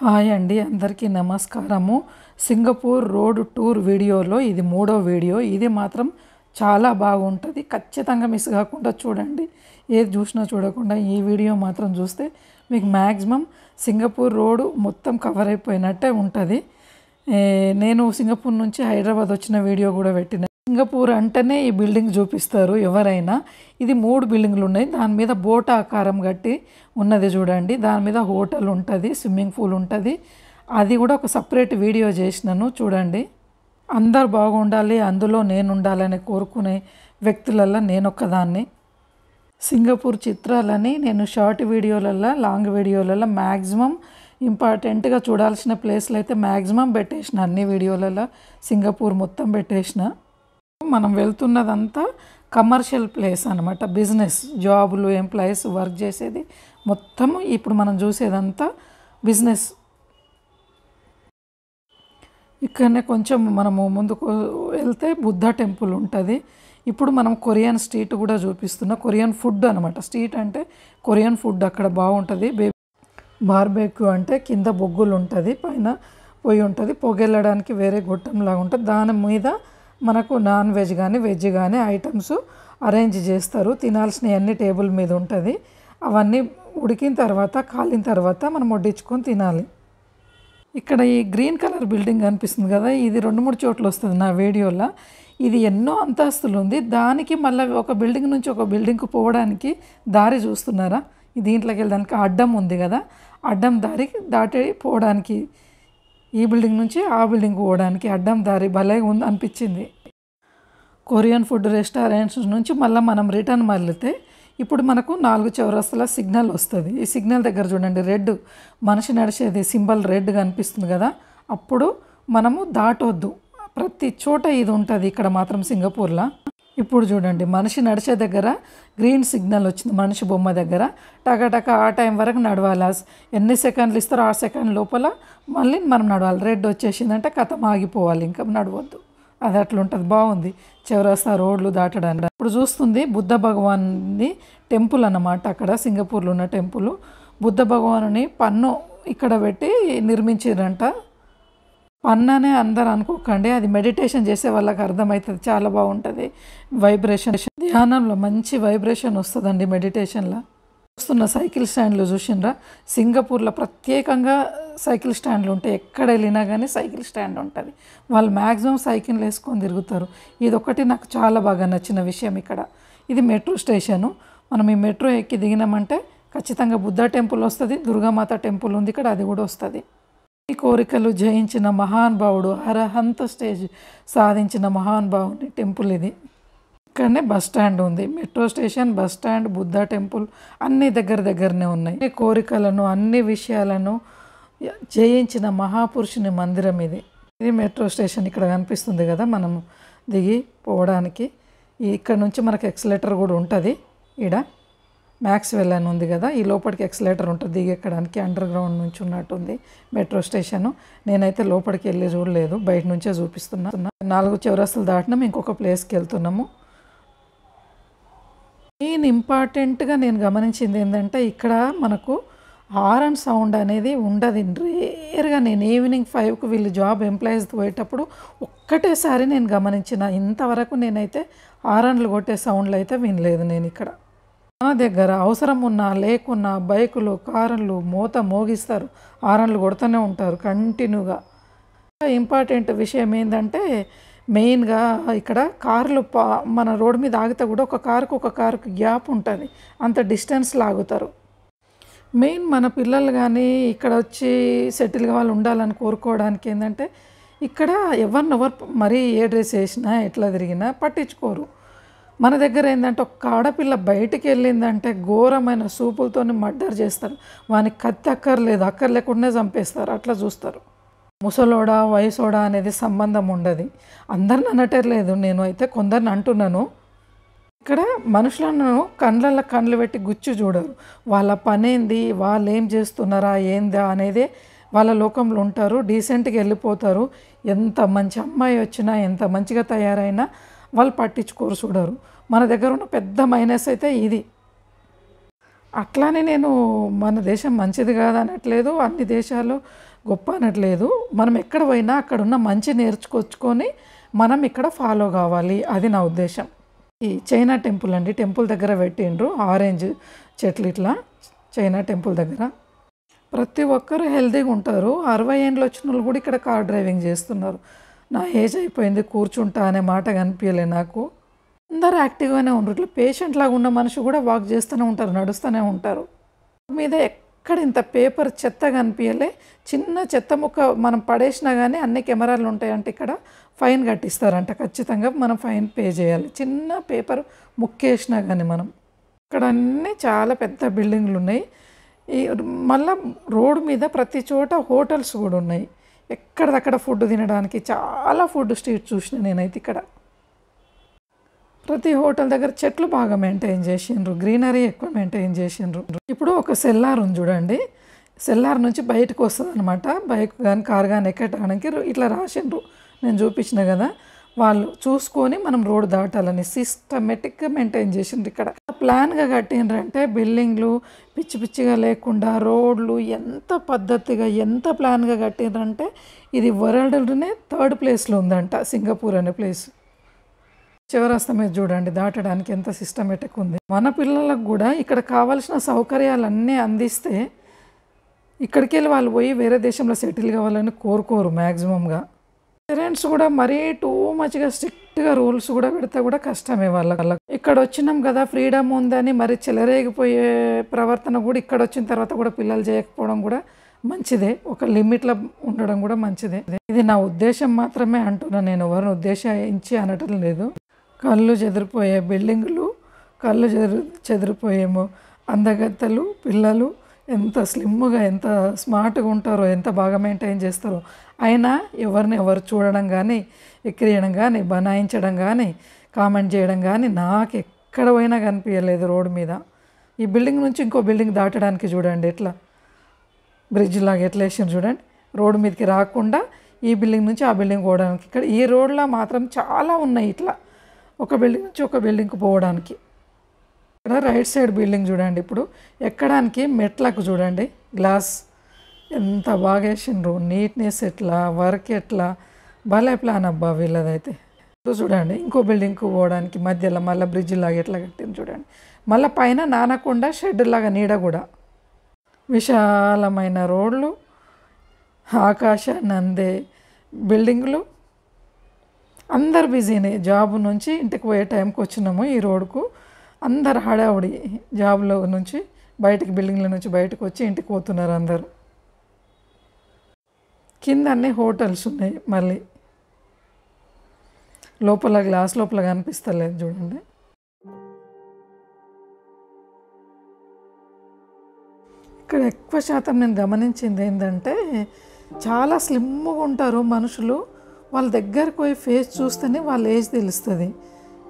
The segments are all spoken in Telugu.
హాయ్ అండి, అందరికీ నమస్కారము. సింగపూర్ రోడ్ టూర్ వీడియోలో ఇది మూడో వీడియో. ఇది మాత్రం చాలా బాగుంటుంది. ఖచ్చితంగా మిస్ కాకుండా చూడండి. ఏది చూసినా చూడకుండా ఈ వీడియో మాత్రం చూస్తే మీకు మ్యాక్సిమం సింగపూర్ రోడ్ మొత్తం కవర్ అయిపోయినట్టే ఉంటుంది. నేను సింగపూర్ నుంచి హైదరాబాద్ వచ్చిన వీడియో కూడా పెట్టిన. సింగపూర్ అంటేనే ఈ బిల్డింగ్ చూపిస్తారు ఎవరైనా. ఇది 3 బిల్డింగ్లు ఉన్నాయి. దాని మీద బోట్ ఆకారం కట్టి ఉన్నది చూడండి. దాని మీద హోటల్ ఉంటుంది, స్విమ్మింగ్ పూల్ ఉంటుంది. అది కూడా ఒక సపరేట్ వీడియో చేసినాను చూడండి. అందరు బాగుండాలి, అందులో నేను ఉండాలని కోరుకునే వ్యక్తులల్లో నేనొక్కదాన్ని. సింగపూర్ చిత్రాలని నేను షార్ట్ వీడియోలలో, లాంగ్ వీడియోలలో మ్యాక్సిమం ఇంపార్టెంట్గా చూడాల్సిన ప్లేస్లు అయితే మ్యాక్సిమం పెట్టేసిన. అన్ని వీడియోలలో సింగపూర్ మొత్తం పెట్టేసిన. మనం వెళ్తున్నదంతా కమర్షియల్ ప్లేస్ అనమాట. బిజినెస్, జాబులు, ఎంప్లాయీస్ వర్క్ చేసేది మొత్తం. ఇప్పుడు మనం చూసేదంతా బిజినెస్. ఇక్కడనే కొంచెం మనము ముందుకు వెళ్తే బుద్ధ టెంపుల్ ఉంటుంది. ఇప్పుడు మనం కొరియన్ స్ట్రీట్ కూడా చూపిస్తున్నా. కొరియన్ ఫుడ్ అనమాట. స్ట్రీట్ అంటే కొరియన్ ఫుడ్ అక్కడ బాగుంటుంది. బార్బెక్యూ అంటే కింద బొగ్గులు ఉంటుంది, పైన పొయ్యి ఉంటుంది. పొగెళ్ళడానికి వేరే గొట్టంలాగా ఉంటుంది. దాని మీద మనకు నాన్ వెజ్ కానీ వెజ్ కానీ ఐటమ్స్ అరేంజ్ చేస్తారు. తినాల్సినవి అన్ని టేబుల్ మీద ఉంటుంది. అవన్నీ ఉడికిన తర్వాత, కాలిన తర్వాత మనం వడ్డించుకొని తినాలి. ఇక్కడ ఈ గ్రీన్ కలర్ బిల్డింగ్ కనిపిస్తుంది కదా, ఇది 2-3 చోట్ల వస్తుంది నా వీడియోలో. ఇది ఎన్నో అంతస్తులు ఉంది. దానికి మళ్ళీ ఒక బిల్డింగ్ నుంచి ఒక బిల్డింగ్కి పోవడానికి దారి చూస్తున్నారా? దీంట్లోకి వెళ్ళడానికి అడ్డం ఉంది కదా, అడ్డం దారి దాటి పోవడానికి, ఈ బిల్డింగ్ నుంచి ఆ బిల్డింగ్ పోవడానికి అడ్డం దారి భలే ఉంది అనిపించింది. కొరియన్ ఫుడ్ రెస్టారెంట్స్ నుంచి మళ్ళీ మనం రిటర్న్ మళ్ళితే ఇప్పుడు మనకు 4 చౌరస్తాల సిగ్నల్ వస్తుంది. ఈ సిగ్నల్ దగ్గర చూడండి, రెడ్ మనిషి నడిచేది సింబల్ రెడ్ కనిపిస్తుంది కదా, అప్పుడు మనము దాటొద్దు. ప్రతి చోట ఇది ఉంటుంది. ఇక్కడ మాత్రం సింగపూర్లో ఇప్పుడు చూడండి, మనిషి నడిచే దగ్గర గ్రీన్ సిగ్నల్ వచ్చింది. మనిషి బొమ్మ దగ్గర టక ఆ టైం వరకు నడవాలి. ఎన్ని సెకండ్లు ఇస్తారో ఆ సెకండ్ లోపల మళ్ళీ మనం నడవాలి. రెడ్ వచ్చేసిందంటే కథం ఆగిపోవాలి, ఇంకా నడవద్దు. అది అట్లా ఉంటుంది. బాగుంది చౌరస్తా రోడ్లు దాటడానికి. ఇప్పుడు చూస్తుంది బుద్ధ భగవాన్ని టెంపుల్ అన్నమాట. అక్కడ సింగపూర్లో ఉన్న టెంపుల్. బుద్ధ భగవానుని పన్ను ఇక్కడ పెట్టి నిర్మించారంట. పన్ననే అందరు అనుకోకండి, అది మెడిటేషన్ చేసే వాళ్ళకి అర్థమవుతుంది. చాలా బాగుంటుంది. వైబ్రేషన్, ధ్యానంలో మంచి వైబ్రేషన్ వస్తుందండి మెడిటేషన్లో. చూస్తున్న సైకిల్ స్టాండ్లు చూసిండ్రా? సింగపూర్లో ప్రత్యేకంగా సైకిల్ స్టాండ్లు ఉంటాయి. ఎక్కడ వెళ్ళినా కానీ సైకిల్ స్టాండ్ ఉంటుంది. వాళ్ళు మ్యాక్సిమం సైకిల్ వేసుకొని తిరుగుతారు. ఇది ఒకటి నాకు చాలా బాగా నచ్చిన విషయం. ఇక్కడ ఇది మెట్రో స్టేషను. మనం ఈ మెట్రో ఎక్కి దిగినామంటే ఖచ్చితంగా బుద్ధ టెంపుల్ వస్తుంది, దుర్గామాత టెంపుల్ ఉంది ఇక్కడ, అది కూడా వస్తుంది. ఈ కోరికలు జయించిన మహానుభావుడు, అర్హంత స్టేజ్ సాధించిన మహానుభావుని టెంపుల్ ఇది. ఇక్కడనే బస్ స్టాండ్ ఉంది. Metro station, bus stand, Buddha temple అన్నీ దగ్గరనే ఉన్నాయి. ఈ కోరికలను, అన్ని విషయాలను జయించిన మహాపురుషుని మందిరం ఇది. ఇది మెట్రో స్టేషన్. ఇక్కడ కనిపిస్తుంది కదా, మనం దిగి పోవడానికి. ఇక్కడ నుంచి మనకు ఎక్సలేటర్ కూడా ఉంటుంది. ఈడ మ్యాక్స్వెల్ అని ఉంది కదా, ఈ లోపలికి ఎక్సలేటర్ ఉంటుంది దిగి ఎక్కడానికి. అండర్ గ్రౌండ్ నుంచి ఉన్నట్టుంది మెట్రో స్టేషను. నేనైతే లోపలికి వెళ్ళి చూడలేదు, బయట నుంచే చూపిస్తున్నా. 4 చౌరస్తాలు దాటినాము, ఇంకొక ప్లేస్కి వెళ్తున్నాము. మెయిన్ ఇంపార్టెంట్గా నేను గమనించింది ఏంటంటే, ఇక్కడ మనకు హారన్ సౌండ్ అనేది ఉండదు. రేర్గా నేను ఈవినింగ్ 5కు వీళ్ళు జాబ్ ఎంప్లాయీస్ పోయేటప్పుడు ఒక్కటేసారి నేను గమనించిన. ఇంతవరకు నేనైతే హారన్లు కొట్టే సౌండ్లు అయితే వినలేదు నేను ఇక్కడ. మన దగ్గర అవసరం ఉన్నా లేకున్నా బైకులు, కార్లు మోగిస్తారు, హారన్లు కొడుతూనే ఉంటారు కంటిన్యూగా. ఇంపార్టెంట్ విషయం ఏంటంటే, మెయిన్గా ఇక్కడ కార్లు మన రోడ్డు మీద ఆగితే కూడా ఒక కారుకు గ్యాప్ ఉంటుంది. అంత డిస్టెన్స్ లాగుతారు. మెయిన్ మన పిల్లలు కానీ ఇక్కడ వచ్చి సెటిల్ కావాలి, ఉండాలని కోరుకోవడానికి ఏంటంటే, ఇక్కడ ఎవరినెవరు మరీ ఏ డ్రెస్ వేసినా ఎట్లా తిరిగినా పట్టించుకోరు. మన దగ్గర ఏంటంటే, ఒక ఆడపిల్ల బయటికి వెళ్ళిందంటే ఘోరమైన సూపులతో మర్డర్ చేస్తారు. వానికి కత్తి అక్కర్లేకుండానే చంపేస్తారు. అట్లా చూస్తారు. ముసలోడా వయసోడా అనేది సంబంధం ఉండదు. అందరిని అనటలేదు, నేను అయితే కొందరిని అంటున్నాను. ఇక్కడ మనుషులను కళ్ళు పెట్టి గుచ్చి చూడరు. వాళ్ళ పనేంది, వాళ్ళు ఏం చేస్తున్నారా ఏందా అనేది వాళ్ళ లోకంలో ఉంటారు. డీసెంట్గా వెళ్ళిపోతారు. ఎంత మంచి అమ్మాయి వచ్చినా, ఎంత మంచిగా తయారైనా వాళ్ళు పట్టించుకోరు, చూడరు. మన దగ్గర ఉన్న పెద్ద మైనస్ అయితే ఇది. అట్లానే నేను మన దేశం మంచిది కాదనట్లేదు, అన్ని దేశాలు గొప్ప అనట్లేదు. మనం ఎక్కడ పోయినా అక్కడున్న మంచి నేర్చుకొచ్చుకొని మనం ఇక్కడ ఫాలో కావాలి. అది నా ఉద్దేశం. ఈ చైనా టెంపుల్ అండి. టెంపుల్ దగ్గర పెట్టిండ్రు ఆరెంజ్ చెట్లు ఇట్లా చైనా టెంపుల్ దగ్గర. ప్రతి ఒక్కరు హెల్తీగా ఉంటారు. 60 ఏండ్లు వచ్చినోళ్ళు కూడా ఇక్కడ కార్ డ్రైవింగ్ చేస్తున్నారు. నా ఏజ్ అయిపోయింది కూర్చుంటా అనే మాట కనిపించలే నాకు. అందరూ యాక్టివ్గానే ఉండరు. ఇట్లా పేషెంట్ లాగా ఉన్న మనిషి కూడా వాక్ చేస్తూనే ఉంటారు, నడుస్తూనే ఉంటారు. మీద ఎక్కడ ఇంత పేపర్ చెత్త కనిపించలే. చిన్న చెత్త ముక్క మనం పడేసినా కానీ అన్ని కెమెరాలు ఉంటాయంటే ఇక్కడ ఫైన్ కట్టిస్తారంట. ఖచ్చితంగా మనం ఫైన్ పే చేయాలి. చిన్న పేపర్ ముక్కేసినా కానీ మనం. ఇక్కడ అన్నీ చాలా పెద్ద బిల్డింగ్లు ఉన్నాయి. ఈ మళ్ళా రోడ్డు మీద ప్రతి చోట హోటల్స్ కూడా ఉన్నాయి. ఎక్కడిదక్కడ ఫుడ్ తినడానికి చాలా ఫుడ్ స్ట్రీట్ చూసిన నేనైతే ఇక్కడ. ప్రతి హోటల్ దగ్గర చెట్లు బాగా మెయింటైన్ చేసిండ్రు, గ్రీనరీ ఎక్కువ మెయింటైన్ చేసిండ్రు. ఇప్పుడు ఒక సెల్లార్ ఉంది చూడండి. సెల్లార్ నుంచి బయటకు వస్తుంది అనమాట. బైక్ కానీ కార్ కానీ ఎక్కడానికి ఇట్లా రాసిండ్రు. నేను చూపించిన కదా, వాళ్ళు చూసుకొని మనం రోడ్ దాటాలని సిస్టమేటిక్గా మెయింటైన్ చేసిండ్రు. ఇక్కడ ప్లాన్గా కట్టిండ్రంటే బిల్డింగ్లు పిచ్చి పిచ్చిగా లేకుండా రోడ్లు ఎంత పద్ధతిగా ఎంత ప్లాన్గా కట్టిండ్రంటే ఇది వరల్డ్లోనే 3rd ప్లేస్లో ఉందంట, సింగపూర్ అనే ప్లేస్. చివరస్తా మీద చూడండి దాటడానికి ఎంత సిస్టమేటిక్ ఉంది. మన పిల్లలకు కూడా ఇక్కడ కావాల్సిన సౌకర్యాలన్నీ అందిస్తే ఇక్కడికి వెళ్ళి వాళ్ళు పోయి వేరే దేశంలో సెటిల్ కావాలని కోరుకోరు మ్యాక్సిమంగా. పేరెంట్స్ కూడా మరీ టూ మచ్గా స్ట్రిక్ట్గా రూల్స్ కూడా పెడితే కూడా కష్టమే వాళ్ళకి. ఇక్కడ వచ్చినాం కదా ఫ్రీడమ్ ఉందని మరి చెలరేగిపోయే ప్రవర్తన కూడా ఇక్కడ వచ్చిన తర్వాత కూడా పిల్లలు చేయకపోవడం కూడా మంచిదే. ఒక లిమిట్లో ఉండడం కూడా మంచిదే. ఇది నా ఉద్దేశం మాత్రమే అంటున్నా, నేను ఎవరిని ఉద్దేశించి అనటం లేదు. కళ్ళు చెదిరిపోయే బిల్డింగులు, కళ్ళు చెదిరిపోయేమో అందగత్తెలు, పిల్లలు ఎంత స్లిమ్గా ఎంత స్మార్ట్గా ఉంటారో, ఎంత బాగా మెయింటైన్ చేస్తారో. అయినా ఎవరిని ఎవరు చూడడం కానీ ఎక్కిరియడం కానీ బనాయించడం కానీ కామెంట్ చేయడం కానీ నాకు ఎక్కడ పోయినా కనిపించలేదు రోడ్డు మీద. ఈ బిల్డింగ్ నుంచి ఇంకో బిల్డింగ్ దాటడానికి చూడండి ఎట్లా బ్రిడ్జ్ లాగా ఎట్లా వేసారు చూడండి. రోడ్డు మీదకి రాకుండా ఈ బిల్డింగ్ నుంచి ఆ బిల్డింగ్ పోవడానికి. ఇక్కడ ఈ రోడ్లో మాత్రం చాలా ఉన్నాయి ఇట్లా ఒక బిల్డింగ్ నుంచి ఒక బిల్డింగ్కి పోవడానికి. ఇక్కడ రైట్ సైడ్ బిల్డింగ్ చూడండి. ఇప్పుడు ఎక్కడానికి మెట్లకు చూడండి గ్లాస్ ఎంత బాగా వేసిండ్రు. నీట్నెస్ ఎట్లా, వర్క్ ఎట్లా, భలే ప్లాన్ అబ్బా వీళ్ళదైతే. ఇప్పుడు చూడండి ఇంకో బిల్డింగ్కి పోవడానికి మధ్యలో మళ్ళీ బ్రిడ్జ్ లాగా ఎట్లా కట్టింది చూడండి. మళ్ళీ పైన నానకుండా షెడ్ లాగా నీడ కూడా. విశాలమైన రోడ్లు, ఆకాశాన్ని అందే బిల్డింగులు. అందరు బిజీనే. జాబ్ నుంచి ఇంటికి పోయే టైంకి వచ్చినాము ఈ రోడ్కు. అందరు హడావుడి, జాబ్లో నుంచి బయటికి బిల్డింగ్ల నుంచి బయటకు వచ్చి ఇంటికి పోతున్నారు అందరూ. కింద అన్నీ హోటల్స్ ఉన్నాయి. మళ్ళీ లోపల గ్లాస్ లోపల కనిపిస్తలేదు చూడండి. ఇక్కడ ఎక్కువ శాతం నేను గమనించింది ఏంటంటే చాలా స్లిమ్గా ఉంటారు మనుషులు. వాళ్ళ దగ్గరకు పోయి ఫేస్ చూస్తేనే వాళ్ళ ఏజ్ తెలుస్తుంది.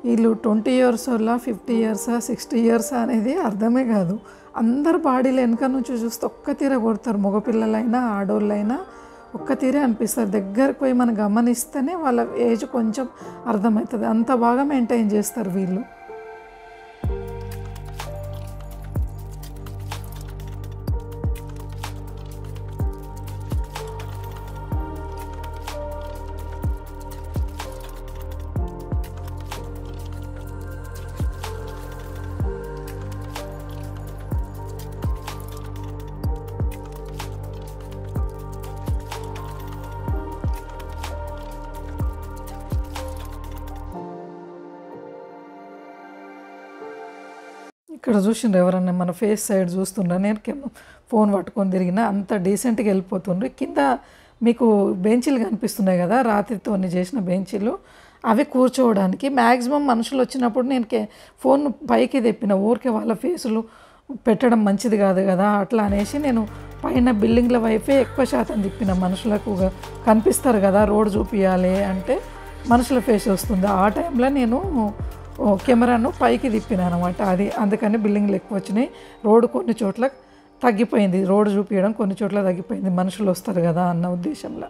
వీళ్ళు 20 years 50 years 60 years అనేది అర్థమే కాదు. అందరు బాడీలు వెనక నుంచి చూస్తే ఒక్క తీర కొడతారు. మగపిల్లలైనా ఆడోళ్ళైనా ఒక్క తీరే అనిపిస్తారు. దగ్గరకు పోయి మనం గమనిస్తేనే వాళ్ళ ఏజ్ కొంచెం అర్థమవుతుంది. అంత బాగా మెయింటైన్ చేస్తారు వీళ్ళు. ఇక్కడ చూసిండ్రు ఎవరన్నా మన ఫేస్ సైడ్ చూస్తుండ్రా? నేను ఫోన్ పట్టుకొని తిరిగినా అంత డీసెంట్గా వెళ్ళిపోతుండ్రు. కింద మీకు బెంచీలు కనిపిస్తున్నాయి కదా, రాత్రితో చేసిన బెంచీలు, అవి కూర్చోవడానికి. మ్యాక్సిమం మనుషులు వచ్చినప్పుడు నేను ఫోన్ పైకి తెప్పిన, ఊరికే వాళ్ళ ఫేసులు పెట్టడం మంచిది కాదు కదా అట్లా అనేసి నేను పైన బిల్డింగ్ల వైపే ఎక్కువ శాతం తిప్పిన. మనుషులకు కనిపిస్తారు కదా, రోడ్ చూపించాలి అంటే మనుషుల ఫేస్ వస్తుంది. ఆ టైంలో నేను కెమెరాను పైకి తిప్పిన అనమాట. అది అందుకని బిల్డింగ్లు ఎక్కువ వచ్చినాయి. రోడ్డు కొన్ని చోట్ల తగ్గిపోయింది, రోడ్డు చూపించడం కొన్ని చోట్ల తగ్గిపోయింది, మనుషులు వస్తారు కదా అన్న ఉద్దేశంలో.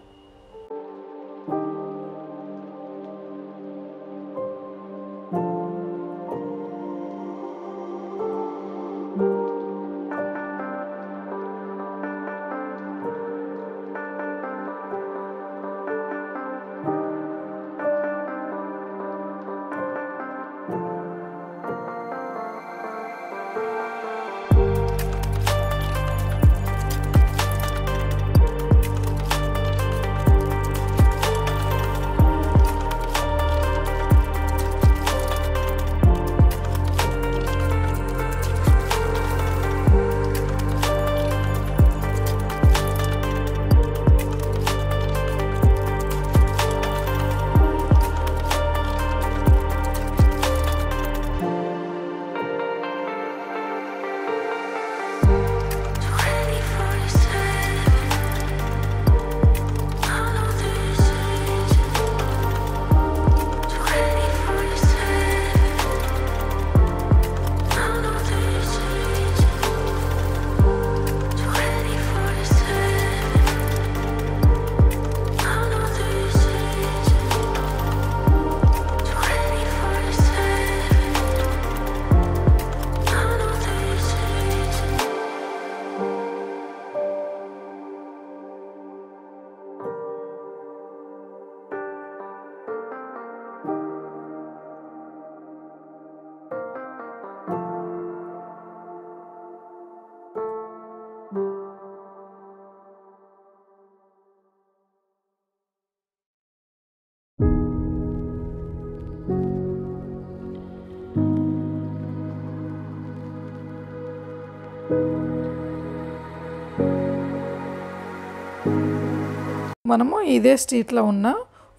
మనము ఇదే స్ట్రీట్లో ఉన్న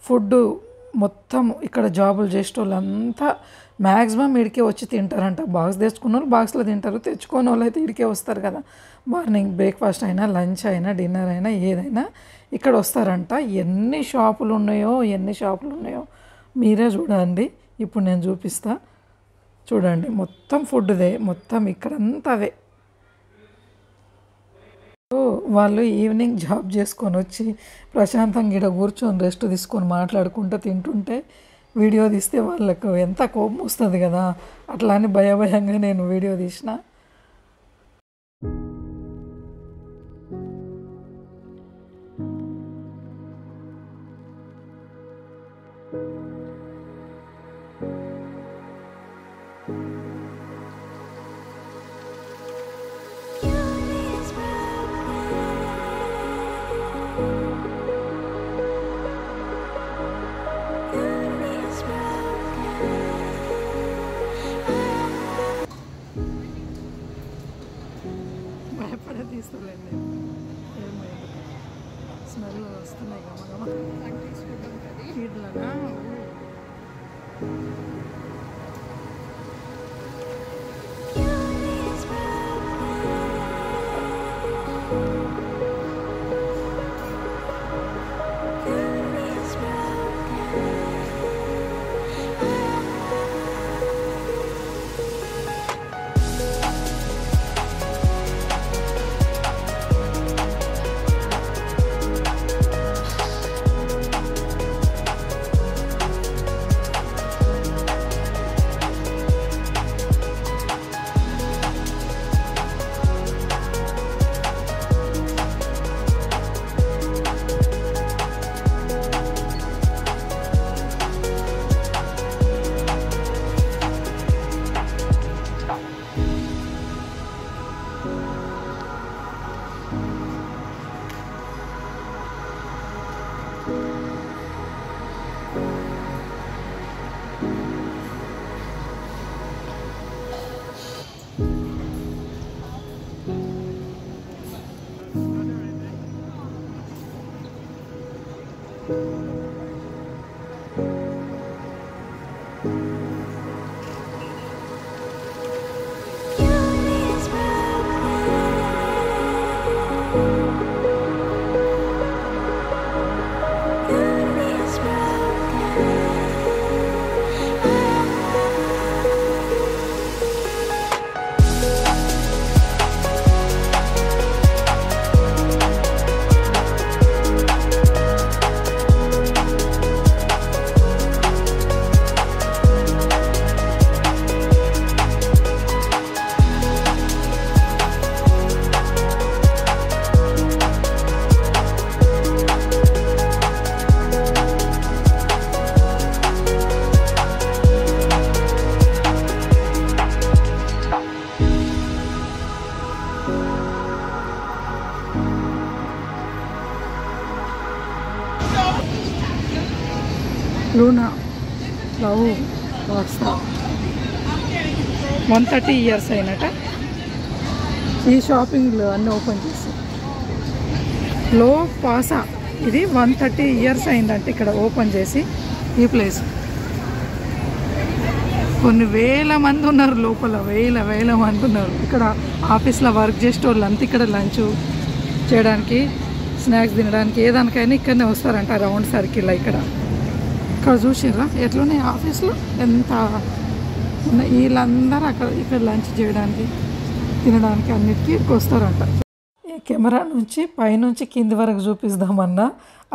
ఫుడ్ మొత్తం ఇక్కడ జాబులు చేసే వాళ్ళంతా మ్యాక్సిమం ఇడికే వచ్చి తింటారంట. బాక్స్ తెచ్చుకున్న వాళ్ళు బాక్స్లో తింటారు, తెచ్చుకోని వాళ్ళు అయితే ఇడికే వస్తారు కదా. మార్నింగ్ బ్రేక్ఫాస్ట్ అయినా, లంచ్ అయినా, డిన్నర్ అయినా, ఏదైనా ఇక్కడ వస్తారంట. ఎన్ని షాపులు ఉన్నాయో మీరే చూడండి. ఇప్పుడు నేను చూపిస్తా చూడండి. మొత్తం ఫుడ్దే, మొత్తం ఇక్కడంతా అవే. వాళ్ళు ఈవినింగ్ జాబ్ చేసుకొని వచ్చి ప్రశాంతంగా ఇక్కడ కూర్చొని రెస్ట్ తీసుకొని మాట్లాడుకుంటూ తింటుంటే వీడియో తీస్తే వాళ్ళకు ఎంత కోపం వస్తుంది కదా. అట్లా అని భయంగా నేను వీడియో తీసిన. భయపడే తీసుకోలేండి. ఏమైంది స్మెల్ వస్తున్నాయి గమగమ ఇట్లనా. లూనా లవ్ వాట్సా 130 years అయినట ఈ షాపింగ్లో అన్నీ ఓపెన్ చేసి. లో పాసా ఇది 130 years అయిందంటే ఇక్కడ ఓపెన్ చేసి. ఈ ప్లేస్ కొన్ని వేల మంది ఉన్నారు లోపల, వేల మంది ఉన్నారు. ఇక్కడ ఆఫీస్లో వర్క్ చేసే వాళ్ళు అంతా ఇక్కడ లంచ్ చేయడానికి, స్నాక్స్ తినడానికి, ఏదానికైనా ఇక్కడనే వస్తారంట. రౌండ్ సర్కిల్ ఇక్కడ చూసిర్రా ఎట్లున్నాయి ఆఫీస్లో ఎంత ఉన్నాయి. వీళ్ళందరూ ఇక్కడ లంచ్ చేయడానికి, తినడానికి అన్నిటికీ ఇక్కడికి వస్తారంట. ఈ కెమెరా నుంచి పైనుంచి కింది వరకు చూపిస్తామన్నా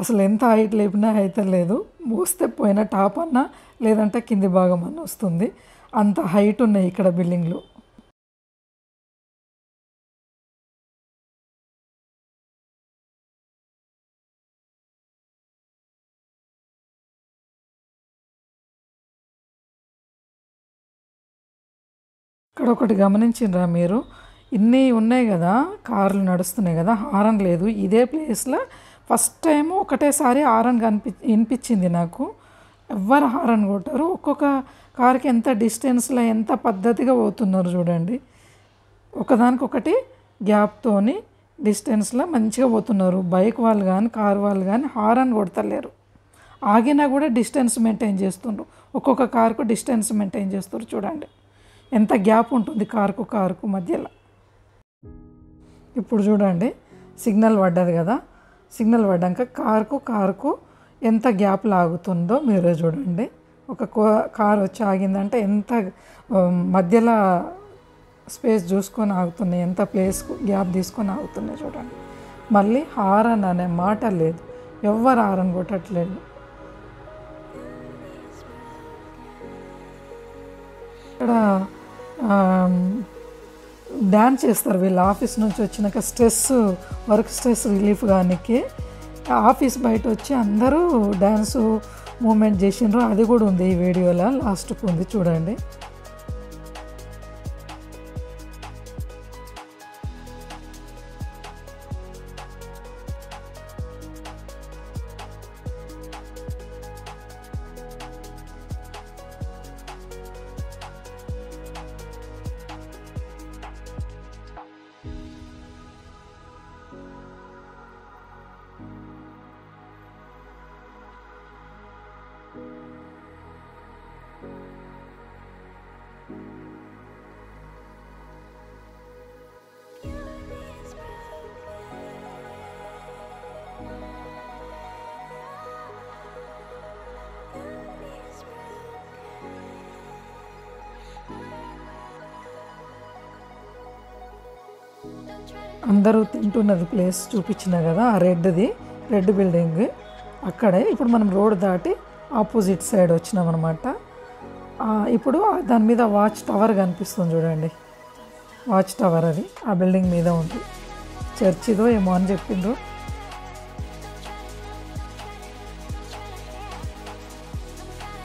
అసలు ఎంత హైట్ లేపినా అయితే లేదు. వస్తే పోయిన టాప్ అన్నా లేదంటే కింది భాగం అన్న వస్తుంది. అంత హైట్ ఉన్నాయి ఇక్కడ బిల్డింగ్లు. ఇక్కడ ఒకటి గమనించిండ్రా మీరు, ఇన్ని ఉన్నాయి కదా కార్లు నడుస్తున్నాయి కదా, హారన్ లేదు. ఇదే ప్లేస్లో ఫస్ట్ టైం ఒకటేసారి హారన్ వినిపించింది నాకు. ఎవ్వరు హారన్ కొట్టారు. ఒక్కొక్క కార్కి ఎంత డిస్టెన్స్లో ఎంత పద్ధతిగా పోతున్నారు చూడండి. ఒకదానికొకటి గ్యాప్తోని డిస్టెన్స్లో మంచిగా పోతున్నారు. బైక్ వాళ్ళు కానీ కారు వాళ్ళు కానీ హారన్ కొడతలేరు. ఆగినా కూడా డిస్టెన్స్ మెయింటైన్ చేస్తుండ్రు. ఒక్కొక్క కారుకు డిస్టెన్స్ మెయింటైన్ చేస్తారు. చూడండి ఎంత గ్యాప్ ఉంటుంది కారుకు మధ్యలో. ఇప్పుడు చూడండి సిగ్నల్ పడ్డది కదా, సిగ్నల్ పడ్డాక కారుకు ఎంత గ్యాప్ లాగుతుందో మీరే చూడండి. ఒక కారు వచ్చి ఆగిందంటే ఎంత మధ్యలో స్పేస్ చూసుకొని ఆగుతున్నాయి, ఎంత ప్లేస్ గ్యాప్ తీసుకొని ఆగుతున్నాయి చూడండి. మళ్ళీ హారన్ అనే మాట లేదు, ఎవ్వరు హారన్ కొట్టట్లేదు. ఇక్కడ డ్యాన్స్ చేస్తారు వీళ్ళు. ఆఫీస్ నుంచి వచ్చినాక వర్క్ స్ట్రెస్ రిలీఫ్ కానికి ఆఫీస్ బయట వచ్చి అందరూ డ్యాన్స్ మూమెంట్ చేసిండ్రు. అది కూడా ఉంది ఈ వీడియోలో, లాస్ట్కు ఉంది చూడండి. అందరూ తింటున్నది ప్లేస్ చూపించిన కదా, ఆ రెడ్ బిల్డింగ్ అక్కడే. ఇప్పుడు మనం రోడ్ దాటి ఆపోజిట్ సైడ్ వచ్చినాం అనమాట. ఇప్పుడు దాని మీద వాచ్ టవర్ కనిపిస్తుంది చూడండి, వాచ్ టవర్ అది ఆ బిల్డింగ్ మీద ఉంది. చర్చిదో ఏమో అని చెప్పిండ్రు.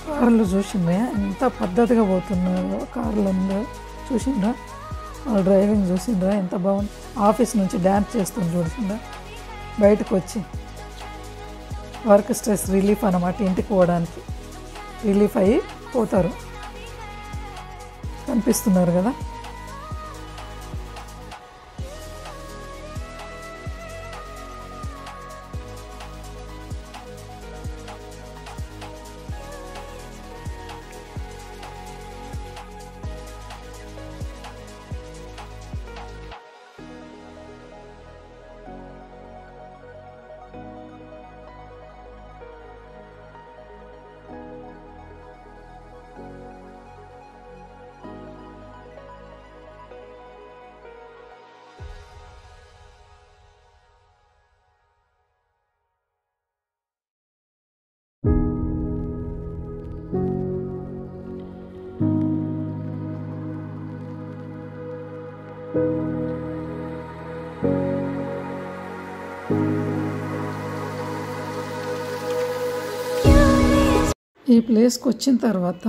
కార్లు చూసిండ్రా ఎంత పద్ధతిగా పోతున్నారు కార్లు, చూసిండ్రా డ్రైవింగ్ చూసిండ్రా ఎంత బాగుంది. ఆఫీస్ నుంచి డ్యాన్స్ చేస్తుంది చూసిండ్రా, బయటకు వచ్చి వర్క్ స్ట్రెస్ రిలీఫ్ అన్నమాట. ఇంటికి పోవడానికి రిలీఫ్ అయ్యి పోతారు. కనిపిస్తున్నారు కదా. ఈ ప్లేస్కి వచ్చిన తర్వాత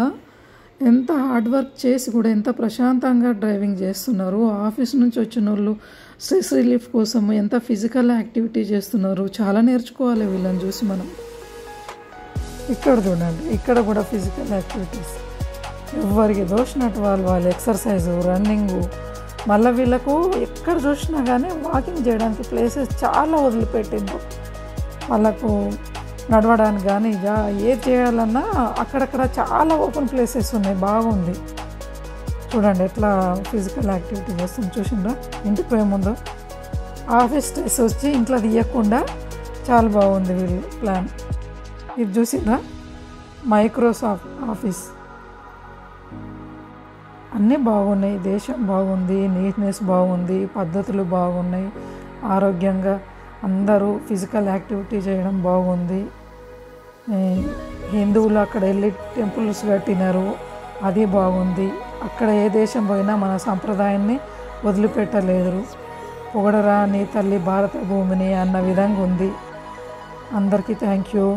ఎంత హార్డ్ వర్క్ చేసి కూడా ఎంత ప్రశాంతంగా డ్రైవింగ్ చేస్తున్నారు. ఆఫీస్ నుంచి వచ్చిన వాళ్ళు స్ట్రెస్ రిలీఫ్ కోసం ఎంత ఫిజికల్ యాక్టివిటీ చేస్తున్నారు. చాలా నేర్చుకోవాలి వీళ్ళని చూసి మనం. ఇక్కడ చూడండి, ఇక్కడ కూడా ఫిజికల్ యాక్టివిటీస్ ఎవరికి దోచినట్టు వాళ్ళు ఎక్సర్సైజు, రన్నింగు. మళ్ళీ వీళ్ళకు ఎక్కడ చూసినా కానీ వాకింగ్ చేయడానికి ప్లేసెస్ చాలా వదిలిపెట్టిండ్రు. వాళ్ళకు నడవడానికి కానీ ఏది చేయాలన్నా అక్కడక్కడ చాలా ఓపెన్ ప్లేసెస్ ఉన్నాయి. బాగుంది చూడండి ఎట్లా ఫిజికల్ యాక్టివిటీ చేస్తుంది. చూసిండ్రా ఇంటికి పోయే ముందు ఆఫీస్ స్ట్రెస్ వచ్చి ఇంట్లో తీయకుండా చాలా బాగుంది వీళ్ళు ప్లాన్. ఇది చూసిండ్రా మైక్రోసాఫ్ట్ ఆఫీస్. అన్నీ బాగున్నాయి, దేశం బాగుంది, నీట్నెస్ బాగుంది, పద్ధతులు బాగున్నాయి, ఆరోగ్యంగా అందరూ ఫిజికల్ యాక్టివిటీ చేయడం బాగుంది. హిందువులు అక్కడ వెళ్ళి టెంపుల్స్ కట్టినారు, అది బాగుంది. అక్కడ ఏ దేశం పోయినా మన సంప్రదాయాన్ని వదిలిపెట్టలేదు. పొగడరా నీ తల్లి భారత భూమిని అన్న విధంగా ఉంది. అందరికీ థ్యాంక్ యూ.